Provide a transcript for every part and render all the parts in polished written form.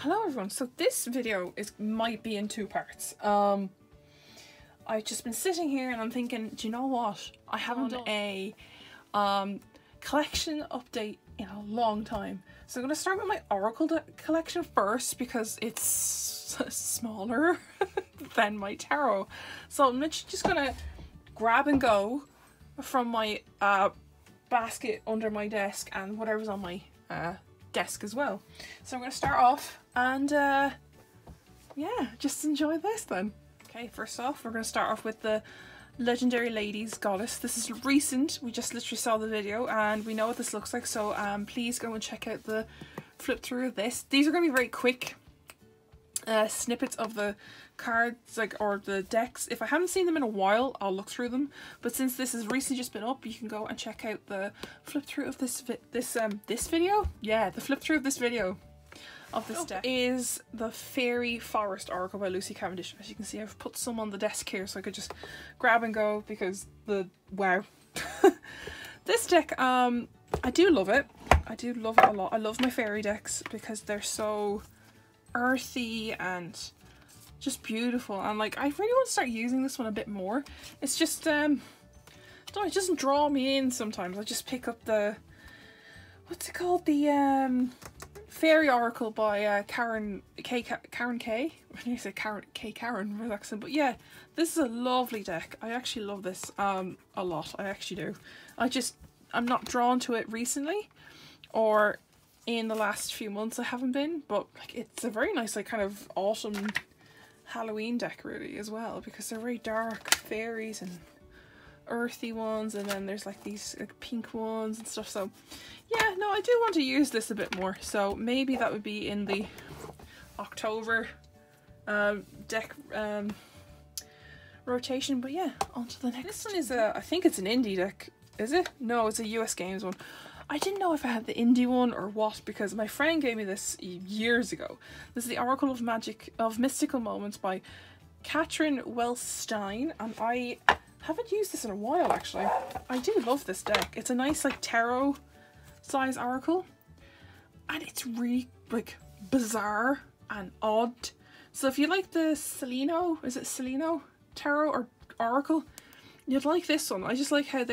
Hello everyone, so this video might be in two parts. I've just been sitting here and I'm thinking, do you know what? I haven't done a collection update in a long time. So I'm going to start with my Oracle collection first because it's smaller than my tarot. So I'm just going to grab and go from my basket under my desk and whatever's on my desk as well. So I'm going to start off and yeah, just enjoy this then. Okay, first off we're going to start off with the Legendary Ladies Goddess. This is recent, we just literally saw the video and we know what this looks like, so please go and check out the flip through of this. These are going to be very quick snippets of the cards, or the decks. If I haven't seen them in a while, I'll look through them, but since this has recently just been up, you can go and check out the flip through of this video. Yeah, the flip through of this video of this deck is the Fairy Forest Oracle by Lucy Cavendish. As you can see, I've put some on the desk here so I could just grab and go because wow. This deck, I do love it. I do love it a lot. I love my fairy decks because they're so earthy and just beautiful, and like I really want to start using this one a bit more. It's just it doesn't draw me in sometimes. I just pick up the, what's it called, the Fairy Oracle by Karen K. I think I said Karen with accent, but yeah, this is a lovely deck. I actually love this a lot. I actually do. I'm not drawn to it recently, or in the last few months I haven't been, but like it's a very nice, like, kind of autumn Halloween deck really as well, because they're very dark fairies and earthy ones, and then there's like these like pink ones and stuff. So yeah, no, I do want to use this a bit more, so maybe that would be in the October deck rotation. But yeah, on to the next. This one is I think it's an indie deck. Is it? No, it's a US Games one. I didn't know if I had the indie one or what, because my friend gave me this years ago. This is the Oracle of Mystical Moments by Katrin Wellstein, and I haven't used this in a while actually. I do love this deck. It's a nice like tarot size oracle, and it's really like bizarre and odd. So if you like the Seleno, is it Seleno tarot or oracle, you'd like this one. I just like how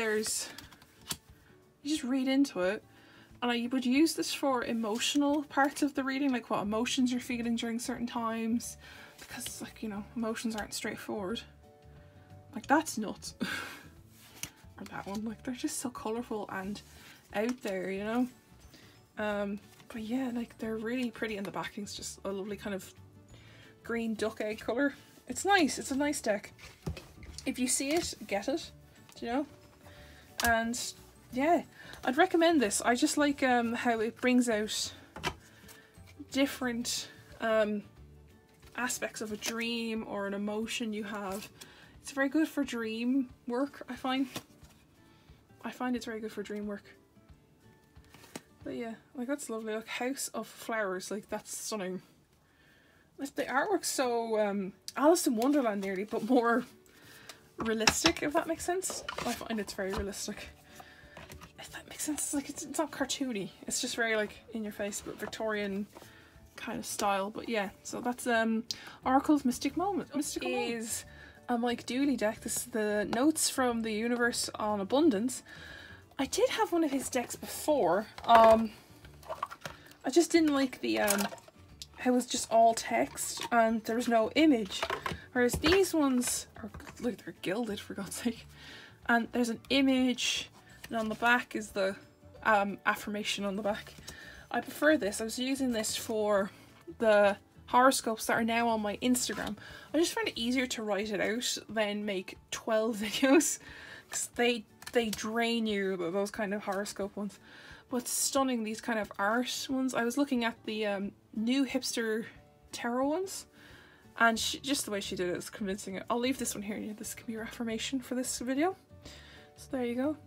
you just read into it, and I would use this for emotional parts of the reading, like what emotions you're feeling during certain times, because it's like, you know, emotions aren't straightforward. Like that's nuts. Or that one, like they're just so colourful and out there, you know. But yeah, like they're really pretty, and the backing's just a lovely kind of green duck egg colour. It's nice, it's a nice deck. If you see it, get it, do you know? And yeah, I'd recommend this. I just like how it brings out different aspects of a dream or an emotion you have. It's very good for dream work, I find. I find it's very good for dream work. But yeah, like that's lovely. Like House of Flowers, like that's stunning. Like the artwork's so Alice in Wonderland nearly, but more realistic, if that makes sense. I find it's very realistic. If that makes sense. It's like it's not cartoony. It's just very like in your face, but Victorian kind of style. But yeah, so that's Oracle of Mystical Moments. Mystical is a Mike Dooley deck. This is the Notes from the Universe on Abundance. I did have one of his decks before. I just didn't like the it was just all text and there was no image. Whereas these ones are, look, they're gilded for God's sake. And there's an image, and on the back is the affirmation on the back. I prefer this. I was using this for the horoscopes that are now on my Instagram. I just find it easier to write it out than make 12 videos, because they drain you, those kind of horoscope ones. But it's stunning, these kind of art ones. I was looking at the new hipster tarot ones, and just the way she did it is convincing. I'll leave this one here. This can be your affirmation for this video. So there you go.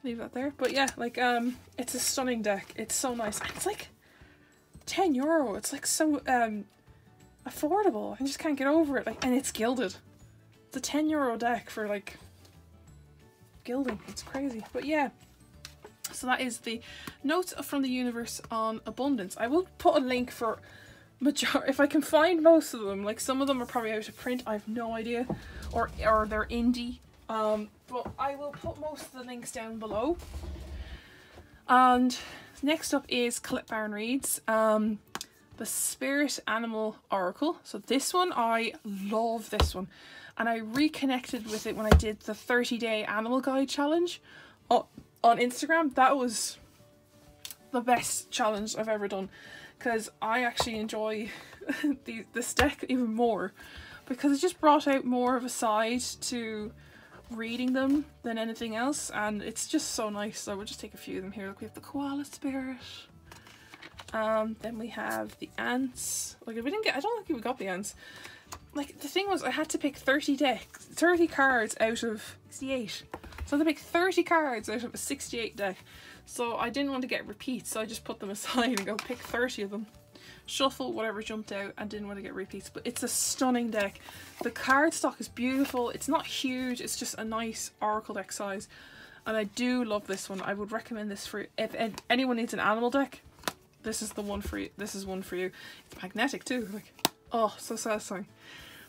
Leave that there. But yeah, like it's a stunning deck. It's so nice. And it's like €10. It's like so affordable. I just can't get over it. Like, and it's gilded. It's a €10 deck for like gilding. It's crazy. But yeah. So that is the Notes from the Universe on Abundance. I will put a link for if I can find most of them, like some of them are probably out of print, I have no idea, or they're indie. But I will put most of the links down below. And next up is Colette Baron Reid's the Spirit Animal Oracle. So this one, I love this one, and I reconnected with it when I did the 30-day animal guide challenge on Instagram. That was the best challenge I've ever done, because I actually enjoy this deck even more, because it just brought out more of a side to reading them than anything else, and it's just so nice. So we'll just take a few of them here. Look, we have the Koala Spirit, then we have the ants. Like, if we didn't get, I don't think we got the ants. Like, the thing was, I had to pick 30 cards out of 68. So I had to pick 30 cards out of a 68 deck. So I didn't want to get repeats, so I just put them aside and go pick 30 of them. Shuffle whatever jumped out, and didn't want to get repeats. But it's a stunning deck. The card stock is beautiful. It's not huge, it's just a nice Oracle deck size. And I do love this one. I would recommend this for, if anyone needs an animal deck, this is the one for you. This is one for you. It's magnetic too. Like, oh, so satisfying.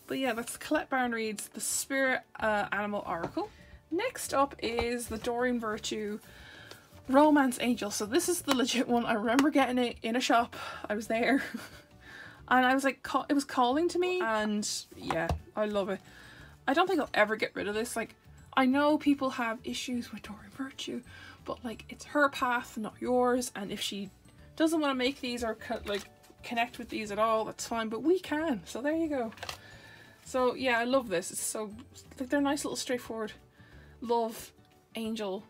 But yeah, that's Colette Baron Reid's The Spirit Animal Oracle. Next up is the Doreen Virtue Romance Angel. So this is the legit one. I remember getting it in a shop. I was there and I was like, it was calling to me, and yeah, I love it. I don't think I'll ever get rid of this. Like, I know people have issues with Doreen Virtue, but like, it's her path, not yours, and if she doesn't want to make these or like connect with these at all, that's fine, but we can. So there you go. So yeah, I love this. It's so, like, they're nice little straightforward love angel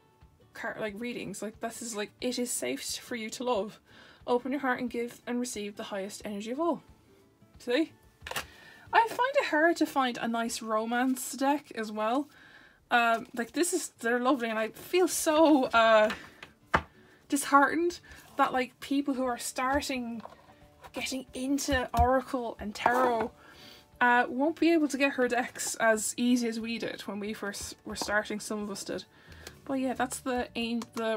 card like readings. Like, this is like, it is safe for you to love. Open your heart and give and receive the highest energy of all. See? I find it hard to find a nice romance deck as well. Like, they're lovely, and I feel so disheartened that like people who are getting into Oracle and Tarot won't be able to get her decks as easy as we did when we first were starting. Some of us did. But yeah, that's the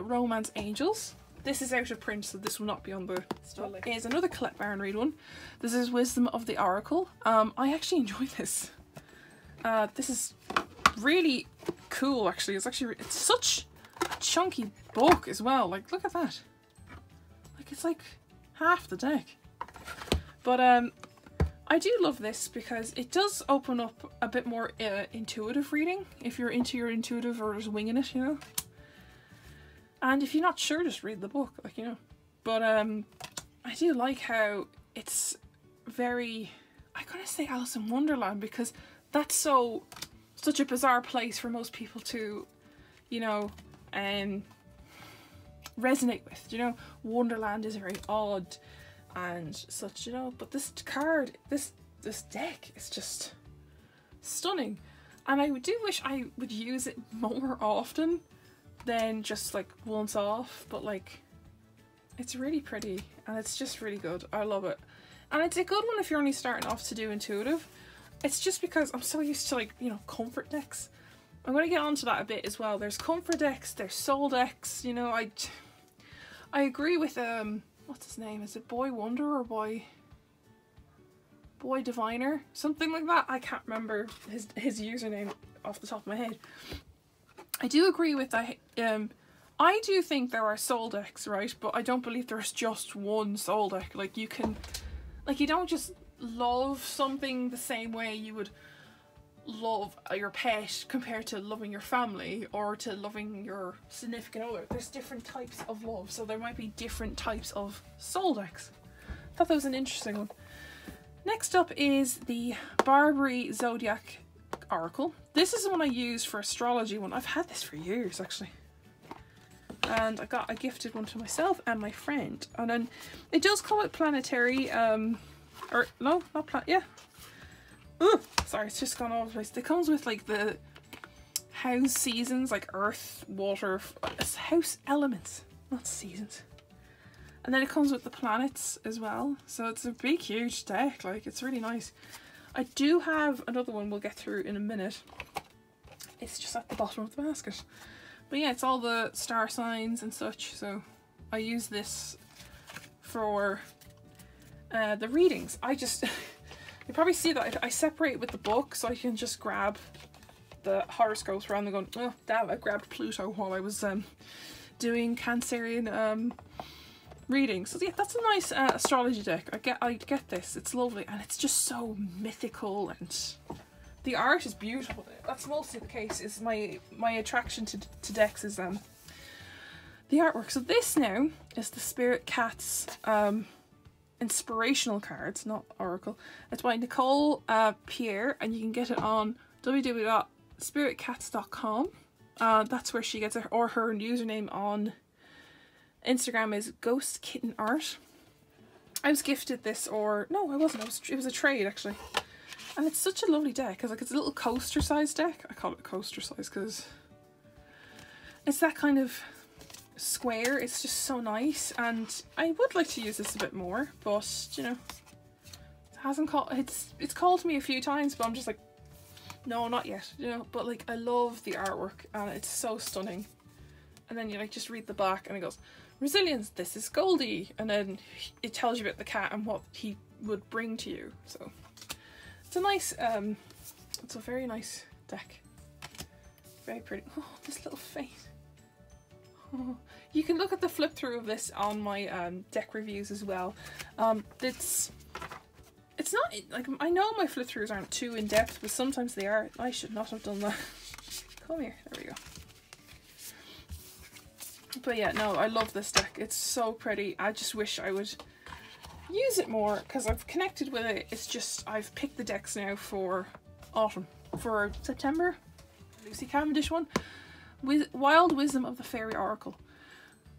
Romance Angels. This is out of print, so this will not be on the store. Here's another Colette Baron Reid one. This is Wisdom of the Oracle. I actually enjoy this. This is really cool, actually. It's such a chunky book as well. Like, look at that. Like, it's like half the deck. But I do love this because it does open up a bit more intuitive reading, if you're into your intuitive or just winging it, you know. And if you're not sure, just read the book, like, you know. But I do like how it's very, I gotta say Alice in Wonderland, because that's such a bizarre place for most people to, you know, resonate with, you know. Wonderland is very odd and such, you know, but this card, this deck is just stunning, and I do wish I would use it more often than just like once off. But like, it's really pretty and it's just really good. I love it, and it's a good one if you're only starting off to do intuitive. It's just because I'm so used to, like, you know, comfort decks. I'm going to get onto that a bit as well. There's comfort decks, there's soul decks, you know. I agree with what's his name? Is it Boy Wonder or Boy Diviner? Something like that. I can't remember his username off the top of my head. I do agree with that. I do think there are soul decks, right? But I don't believe there's just one soul deck. Like, you can, like, you don't just love something the same way you would love your pet compared to loving your family or to loving your significant other. There's different types of love, so there might be different types of soul decks. I thought that was an interesting one. Next up is the Barbary Zodiac Oracle. This is the one I use for astrology one. I've had this for years, actually. And I gifted one to myself and my friend. And then it does come with planetary, or no, not yeah. Ooh, sorry, it's just gone all over the place. It comes with like the house seasons, like earth, water, house elements, not seasons. And then it comes with the planets as well. So it's a big, huge deck. Like, it's really nice. I do have another one we'll get through in a minute. It's just at the bottom of the basket. But yeah, it's all the star signs and such. So I use this for the readings. I just, you probably see that I separate with the book so I can just grab the horoscopes rather than going, oh damn, I grabbed Pluto while I was doing Cancerian readings. So yeah, that's a nice astrology deck. I get this. It's lovely and it's just so mythical and the art is beautiful. That's mostly the case. Is my attraction to decks is the artwork. So this now is the Spirit Cats inspirational cards, not oracle. It's by Nicole Pierre and you can get it on www.spiritcats.com. That's where she gets it, or her username on Instagram is Ghost Kitten Art. I was gifted this, or no, I wasn't. It was a trade actually, and it's such a lovely deck because like it's a little coaster size deck. I call it coaster size because it's that kind of square. It's just so nice, and I would like to use this a bit more, but you know, it hasn't called. It's called me a few times, but I'm just like, no, not yet. You know, but like I love the artwork and it's so stunning. And then you like just read the back and it goes, resilience, this is Goldie, and then it tells you about the cat and what he would bring to you. So it's a nice it's a very nice deck, very pretty. Oh, this little face. Oh. You can look at the flip through of this on my deck reviews as well. It's not like, I know my flip throughs aren't too in depth, but sometimes they are. I should not have done that. Come here, there we go. But yeah, no, I love this deck. It's so pretty. I just wish I would use it more because I've connected with it. It's just, I've picked the decks now for autumn. For September, Lucy Cavendish one. With Wild Wisdom of the Fairy Oracle.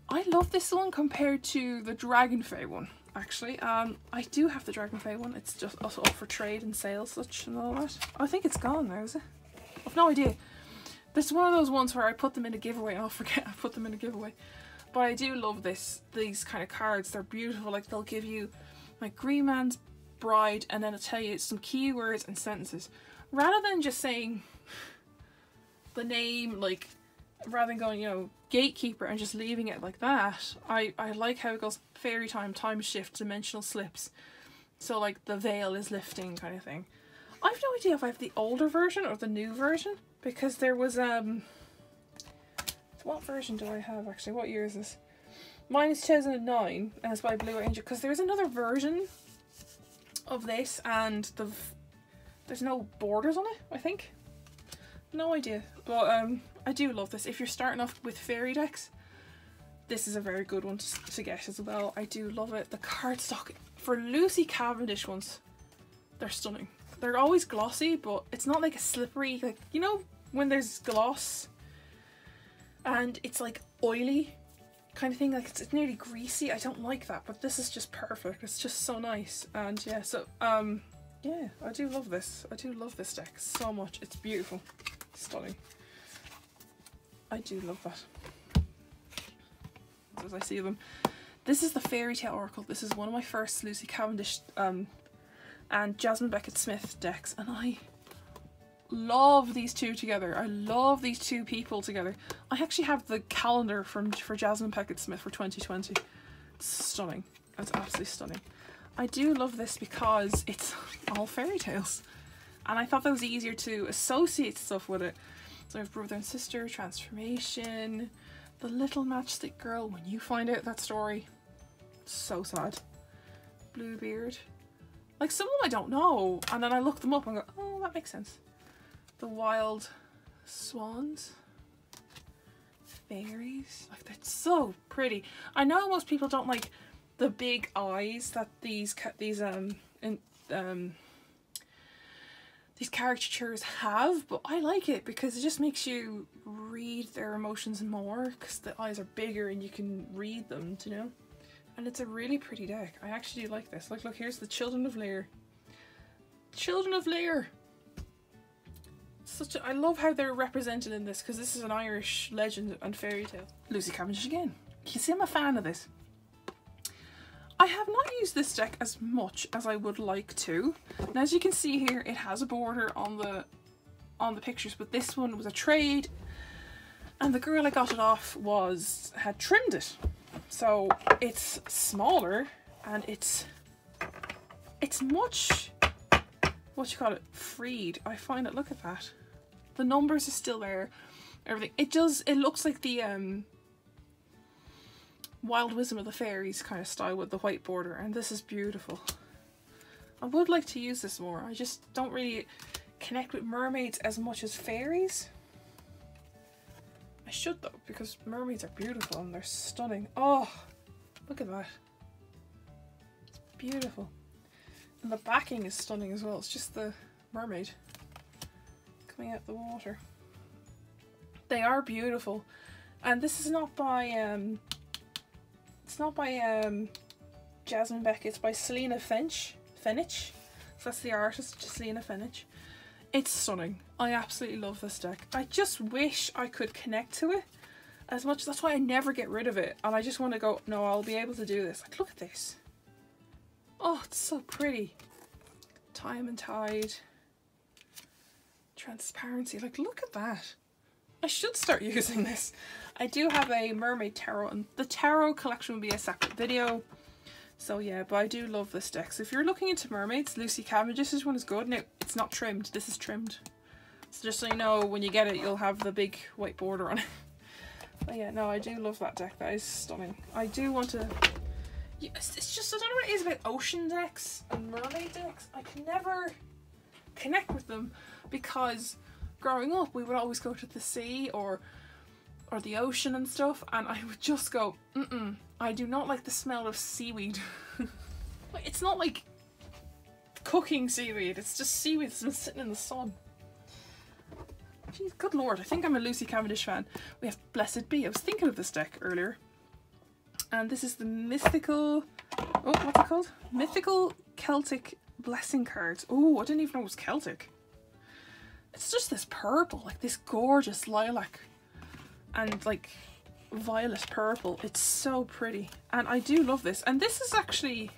I love this one compared to the Dragonfey one, actually. I do have the Dragonfey one. It's just also up for trade and sales such and all that. I think it's gone now, is it? I've no idea. This is one of those ones where I put them in a giveaway and I'll forget I put them in a giveaway. But I do love these kind of cards. They're beautiful. Like they'll give you like Green Man's Bride and then it'll tell you some keywords and sentences. Rather than just saying the name, like rather than going, you know, Gatekeeper and just leaving it like that. I like how it goes fairy time, time shift, dimensional slips. So like the veil is lifting kind of thing. I have no idea if I have the older version or the new version. Because there was, what version do I have actually? What year is this? Mine is 2009 and it's by Blue Angel. Because there's another version of this and there's no borders on it, I think. No idea. But I do love this. If you're starting off with fairy decks, this is a very good one to get as well. I do love it. The cardstock for Lucy Cavendish ones, they're stunning. They're always glossy, but it's not like a slippery, like, you know, when there's gloss and it's like oily kind of thing, like it's nearly greasy. I don't like that, but this is just perfect. It's just so nice. And yeah, so yeah, I do love this. I do love this deck so much. It's beautiful, stunning. I do love that. As I see them, this is the Fairy Tale Oracle. This is one of my first Lucy Cavendish and Jasmine Beckett Smith decks, and I love these two together. I love these two people together. I actually have the calendar for Jasmine Beckett Smith for 2020. It's stunning. It's absolutely stunning. I do love this because it's all fairy tales, and I thought that was easier to associate stuff with it. So I have Brother and Sister, Transformation, The Little Matchstick Girl, when you find out that story, so sad. Bluebeard. Like some of them I don't know, and then I look them up and go, oh, that makes sense. The Wild Swans. Fairies. Like, that's so pretty. I know most people don't like the big eyes that these caricatures have, but I like it because it just makes you read their emotions more because the eyes are bigger and you can read them, you know? And it's a really pretty deck. I actually do like this. Like, look, here's the Children of Lear. Children of Lear! I love how they're represented in this because this is an Irish legend and fairy tale. Lucy Cavendish again. You see, I'm a fan of this. I have not used this deck as much as I would like to. And as you can see here, it has a border on the pictures, but this one was a trade, and the girl I got it off had trimmed it. So it's smaller and it's it's much, what you call it, freed. I find it, look at that. The numbers are still there, everything. It looks like the Wild Wisdom of the Fairies kind of style with the white border, and this is beautiful. I would like to use this more. I just don't really connect with mermaids as much as fairies. I should though, because mermaids are beautiful and they're stunning. Oh, look at that. It's beautiful. And the backing is stunning as well. It's just the mermaid coming out the water. They are beautiful. And this is not by it's not by Jasmine Beck, it's by Selena Fenich. So that's the artist, Selena Fenich. It's stunning. I absolutely love this deck. I just wish I could connect to it as much. That's why I never get rid of it. And I just want to go, no, I'll be able to do this. Like, look at this. Oh, it's so pretty. Time and Tide. Transparency. Like, look at that. I should start using this. I do have a mermaid tarot, and the tarot collection will be a separate video. So yeah, but I do love this deck. So if you're looking into mermaids, Lucy Cavendish's one is good. Now, it's not trimmed. This is trimmed. So just so you know, when you get it, you'll have the big white border on it. But yeah, no, I do love that deck. That is stunning. I do want to... Yeah, it's just, I don't know what it is about ocean decks and mermaid decks. I can never connect with them because growing up, we would always go to the sea or the ocean and stuff, and I would just go, I do not like the smell of seaweed. It's not like cooking seaweed, it's just seaweed that's been sitting in the sun. Jeez, good lord, I think I'm a Lucy Cavendish fan. We have Blessed Be. I was thinking of this deck earlier. And this is the mythical, oh, what's it called? Mythical Celtic Blessing cards. Oh, I didn't even know it was Celtic. It's just this purple, like this gorgeous lilac and like violet purple. It's so pretty, and I do love this. And this is actually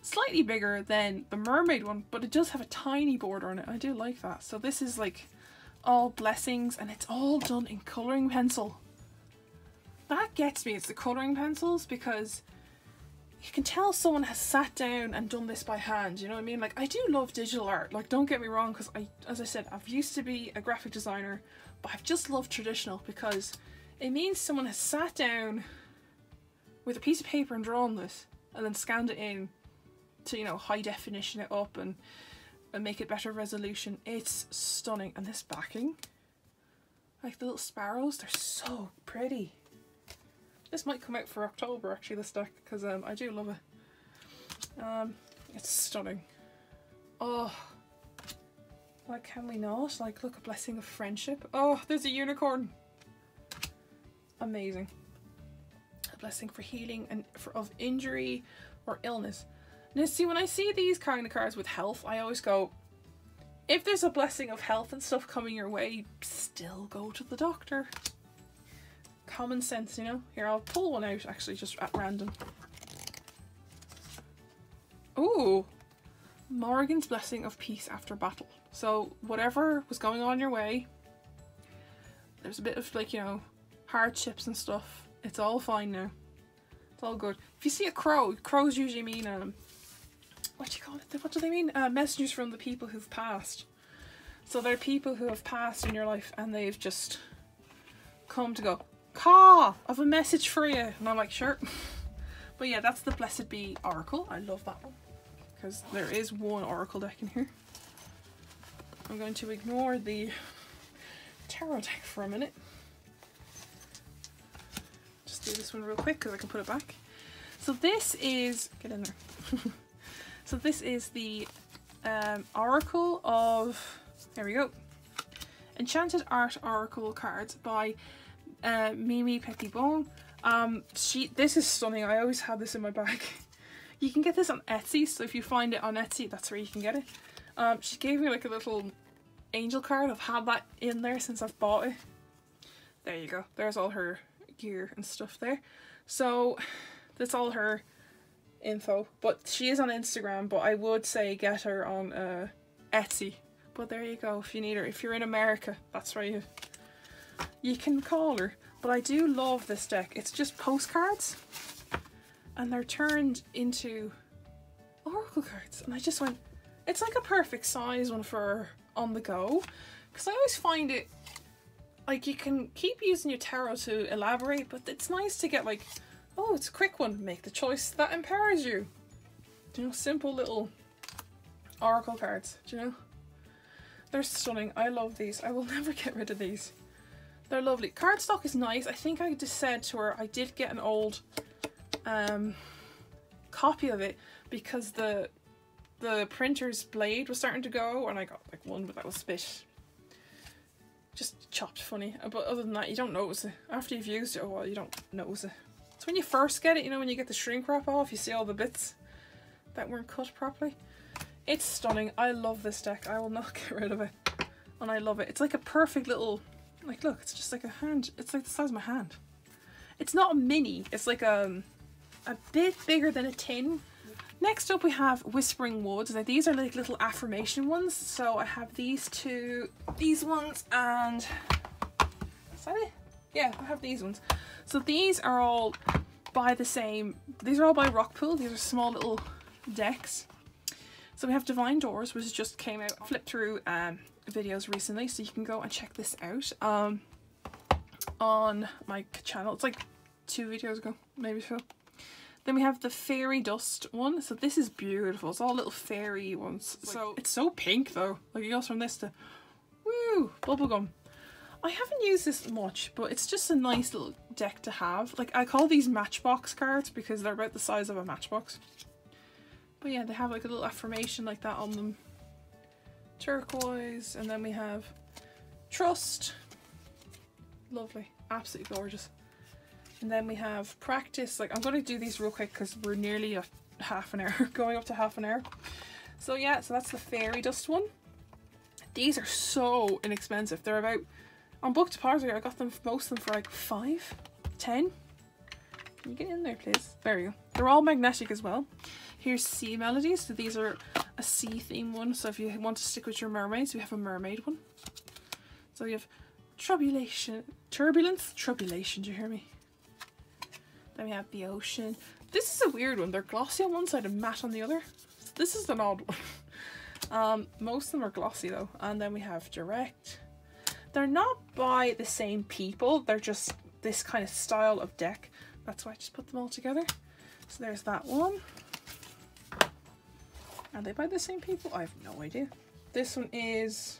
slightly bigger than the mermaid one, but it does have a tiny border on it. I do like that. So this is like all blessings, and it's all done in colouring pencil. That gets me. It's the colouring pencils, because you can tell someone has sat down and done this by hand, you know what I mean? Like, I do love digital art, like, don't get me wrong, because as I said, I've used to be a graphic designer, but I've just loved traditional because it means someone has sat down with a piece of paper and drawn this and then scanned it in to, you know, high definition it up and make it better resolution. It's stunning. And this backing, like the little sparrows, they're so pretty. This might come out for October, actually, this deck, because I do love it. It's stunning. Oh, like, can we not? Like, look, a blessing of friendship. Oh, there's a unicorn. Amazing. A blessing for healing and of injury or illness. Now, see, when I see these kind of cards with health, I always go, if there's a blessing of health and stuff coming your way, still go to the doctor. Common sense, you know? Here, I'll pull one out, actually, just at random. Ooh! Morrigan's Blessing of Peace After Battle. So, whatever was going on your way, there's a bit of, like, you know, hardships and stuff. It's all fine now. It's all good. If you see a crow, crows usually mean, what do you call it? What do they mean? Messengers from the people who've passed. So they're people who have passed in your life and they've just come to go, Caw, I've a message for you. And I'm like, sure. But yeah, that's the Blessed Be Oracle. I love that one, because there is one Oracle deck in here. I'm going to ignore the tarot deck for a minute. Just do this one real quick because I can put it back. So this is, get in there. So this is the Oracle of, there we go, Enchanted Art Oracle cards by Mimi Pettibone. This is stunning. I always have this in my bag. You can get this on Etsy, so if you find it on Etsy, that's where you can get it. She gave me like a little angel card. I've had that in there since I've bought it. There you go. There's all her gear and stuff there. So that's all her info. But she is on Instagram, but I would say get her on Etsy. But there you go, if you need her. If you're in America, that's where you can call her. But I do love this deck. It's just postcards, and they're turned into oracle cards, and I just went, it's like a perfect size one for on the go, because I always find it like you can keep using your tarot to elaborate, but it's nice to get like, oh, it's a quick one, make the choice that empowers you. You know, simple little oracle cards, do you know? They're stunning. I love these. I will never get rid of these. They're lovely. Cardstock is nice. I think I just said to her I did get an old copy of it because the printer's blade was starting to go, and I got like one, but that was a bit just chopped funny. But other than that, you don't notice it. After you've used it a while, you don't notice it. It's when you first get it, you know, when you get the shrink wrap off, you see all the bits that weren't cut properly. It's stunning. I love this deck. I will not get rid of it. And I love it. It's like a perfect little, like, look, it's just like a hand. It's like the size of my hand. It's not a mini. It's like a bit bigger than a tin. Next up we have Whispering Woods. Now these are like little affirmation ones. So I have these two, these ones, and is that it? Yeah, I have these ones. So these are all by the same, these are all by Rockpool. These are small little decks. So we have Divine Doors, which just came out. I flipped through videos recently, so you can go and check this out on my channel. It's like 2 videos ago, maybe so. Then we have the Fairy Dust one. So this is beautiful. It's all little fairy ones. So it's so pink though. Like it goes from this to, woo, bubblegum. I haven't used this much, but it's just a nice little deck to have. Like I call these matchbox cards because they're about the size of a matchbox. But yeah, they have like a little affirmation like that on them. Turquoise, and then we have Trust. Lovely, absolutely gorgeous. And then we have Practice. Like I'm going to do these real quick because we're nearly at half an hour, going up to half an hour. So yeah, so that's the Fairy Dust one. These are so inexpensive. They're about, on Book Depository, I got them, most of them for like 5, 10. Can you get in there, please? There you go. They're all magnetic as well. Here's Sea Melodies. So these are a sea theme one. So if you want to stick with your mermaids, we have a mermaid one. So you have Turbulence, do you hear me? Then we have the Ocean. This is a weird one. They're glossy on one side and matte on the other. So this is an odd one. Most of them are glossy though. And then we have Direct. They're not by the same people. They're just this kind of style of deck. That's why I just put them all together. So there's that one. Are they by the same people? I have no idea. This one is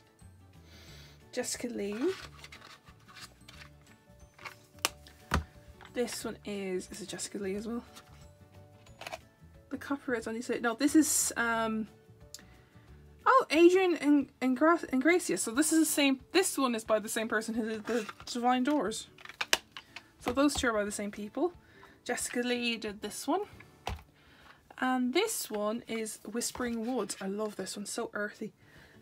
Jessica Lee. This one is it Jessica Lee as well? The copyrights on these, no, this is oh, Adrian and Gracia. So this is the same, this one is by the same person who did the Divine Doors. So those two are by the same people. Jessica Lee did this one. And this one is Whispering Woods. I love this one, so earthy.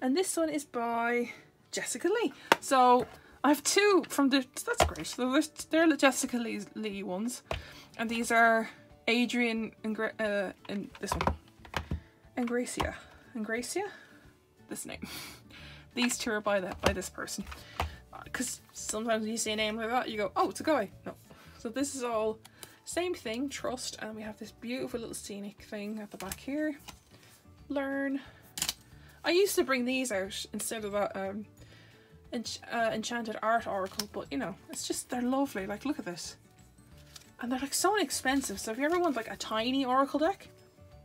And this one is by Jessica Lee. So I have 2 from the, that's great. So they're Jessica Lee ones. And these are Adrian and this one. And Gracia. And Gracia? This name. These 2 are by this person. Because sometimes when you see a name like that, you go, oh, it's a guy. No. So this is all same thing, Trust, and we have this beautiful little scenic thing at the back here. Learn. I used to bring these out instead of that Enchanted Art Oracle, but you know, it's just, they're lovely. Like, look at this. And they're like so inexpensive, so if you ever want like a tiny Oracle deck,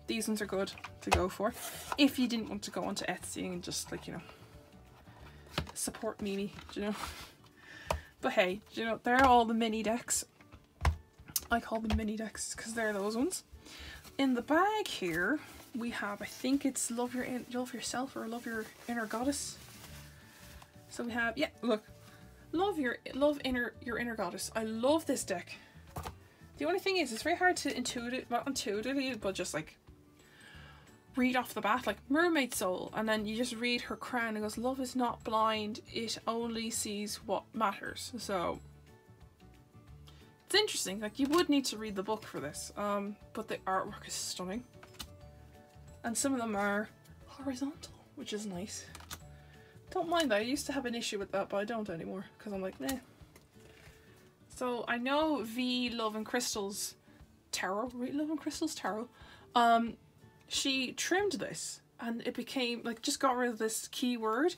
these ones are good to go for. If you didn't want to go onto Etsy and just like, you know, support Mimi, do you know? But hey, do you know, they're all the mini decks. I call them mini decks because they're those ones. In the bag here, we have, I think it's Love Yourself or Love Your Inner Goddess. So we have, yeah, look, your inner goddess. I love this deck. The only thing is, it's very hard to not intuitively, but just like read off the bat, like Mermaid Soul, and then you just read her crown and it goes, love is not blind, it only sees what matters. So it's interesting. Like, you would need to read the book for this, but the artwork is stunning, and some of them are horizontal, which is nice. Don't mind that. I used to have an issue with that, but I don't anymore because I'm like, meh. So I know V Love and Crystals Tarot, she trimmed this and it became like, just got rid of this keyword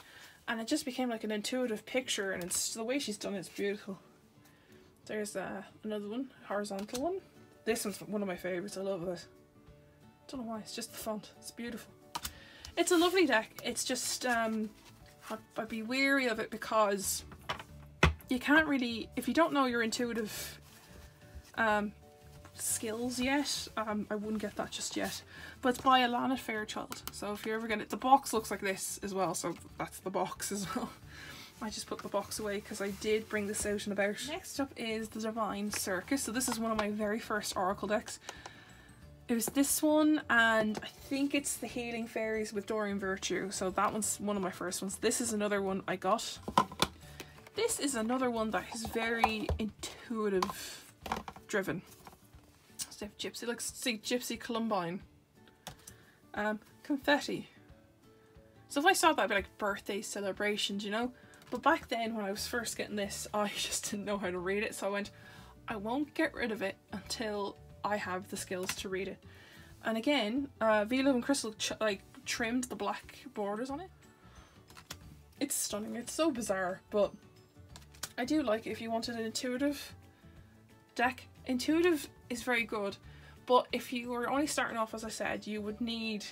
and it just became like an intuitive picture, and it's the way she's done it's beautiful. There's another one, horizontal one. This one's one of my favourites. I love this. Don't know why, it's just the font. It's beautiful. It's a lovely deck. It's just I'd be wary of it because you can't really, if you don't know your intuitive skills yet, I wouldn't get that just yet. But it's by Alana Fairchild, so if you're ever gonna, the box looks like this as well, so that's the box as well. I just put the box away because I did bring this out and about. Next up is the Divine Circus. So this is one of my very first Oracle decks. It was this one, and I think it's the Healing Fairies with Dorian Virtue. So that one's one of my first ones. This is another one I got. This is another one that is very intuitive driven. So they have Gypsy, like see Gypsy Columbine. Confetti. So if I saw that, I'd be like birthday celebrations, you know? But back then when I was first getting this, I just didn't know how to read it, so I went, I won't get rid of it until I have the skills to read it. And again, Velo and Crystal like trimmed the black borders on it. It's stunning. It's so bizarre, but I do like it if you wanted an intuitive deck. Intuitive is very good, but if you were only starting off, as I said, you would need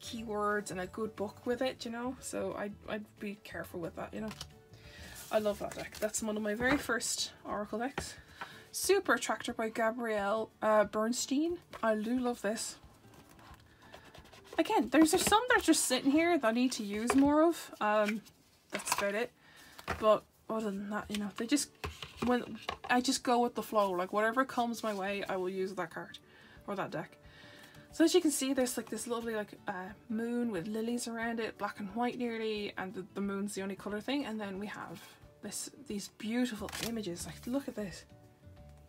keywords and a good book with it, you know, so I'd be careful with that, you know. I love that deck. That's one of my very first Oracle decks. Super Attractor by Gabrielle Bernstein. I do love this. Again, there's some that are just sitting here that I need to use more of. That's about it. But other than that, you know, they just, when I just go with the flow, like whatever comes my way, I will use that card or that deck. So as you can see, there's like this lovely like moon with lilies around it, black and white nearly, and the moon's the only colour thing. And then we have these beautiful images. Like, look at this.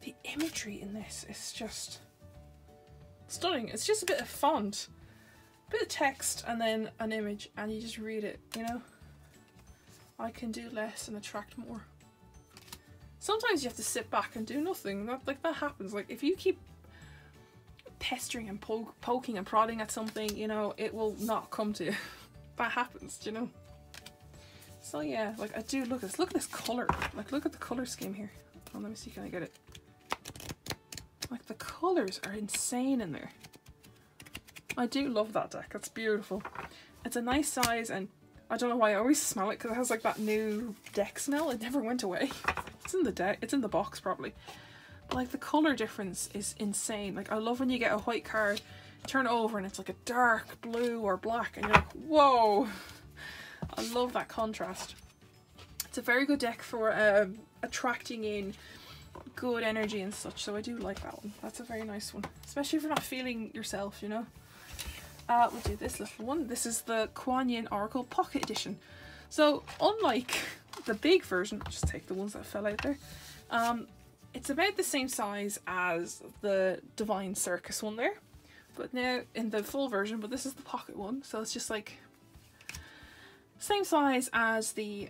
The imagery in this is just stunning. It's just a bit of font, a bit of text, and then an image, and you just read it, you know. I can do less and attract more. Sometimes you have to sit back and do nothing. That happens. Like, if you keep pestering and poking and prodding at something, you know, it will not come to you. That happens, you know. So yeah, like I do look at this colour. Like, look at the colour scheme here. Oh, let me see, can I get it? Like, the colours are insane in there. I do love that deck. It's beautiful. It's a nice size, and I don't know why I always smell it, because it has like that new deck smell. It never went away. It's in the deck. It's in the box probably. But like, the colour difference is insane. Like, I love when you get a white card, turn it over, and it's like a dark blue or black, and you're like, whoa. I love that contrast. It's a very good deck for attracting in good energy and such, so I do like that one. That's a very nice one, especially if you're not feeling yourself, you know. We'll do this little one. This is the Kuan Yin Oracle Pocket Edition. So unlike the big version, I'll just take the ones that fell out there, it's about the same size as the Divine Circus one there, but now in the full version, but this is the pocket one, so it's just like same size as the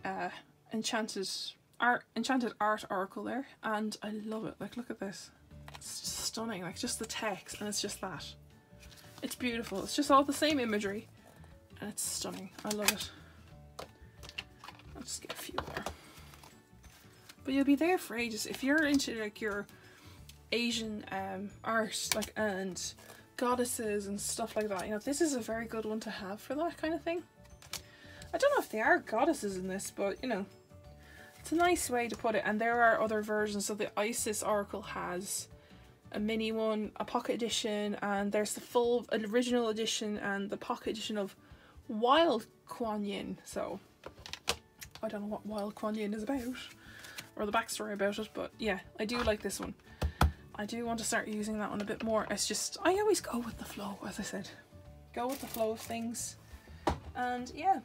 Enchanted Art Oracle there, and I love it. Like, look at this. It's just stunning. Like, just the text, and it's just that. It's beautiful. It's just all the same imagery, and it's stunning. I love it. I'll just get a few more. But you'll be there for ages if you're into like your Asian art, like, and goddesses and stuff like that. You know, this is a very good one to have for that kind of thing. I don't know if there are goddesses in this, but you know, it's a nice way to put it. And there are other versions. So the Isis Oracle has a mini one, a pocket edition, and there's the full original edition and the pocket edition of Wild Kuan Yin. So I don't know what Wild Kuan Yin is about, or the backstory about it, but yeah, I do like this one. I do want to start using that one a bit more. It's just, I always go with the flow, as I said. Go with the flow of things. And yeah,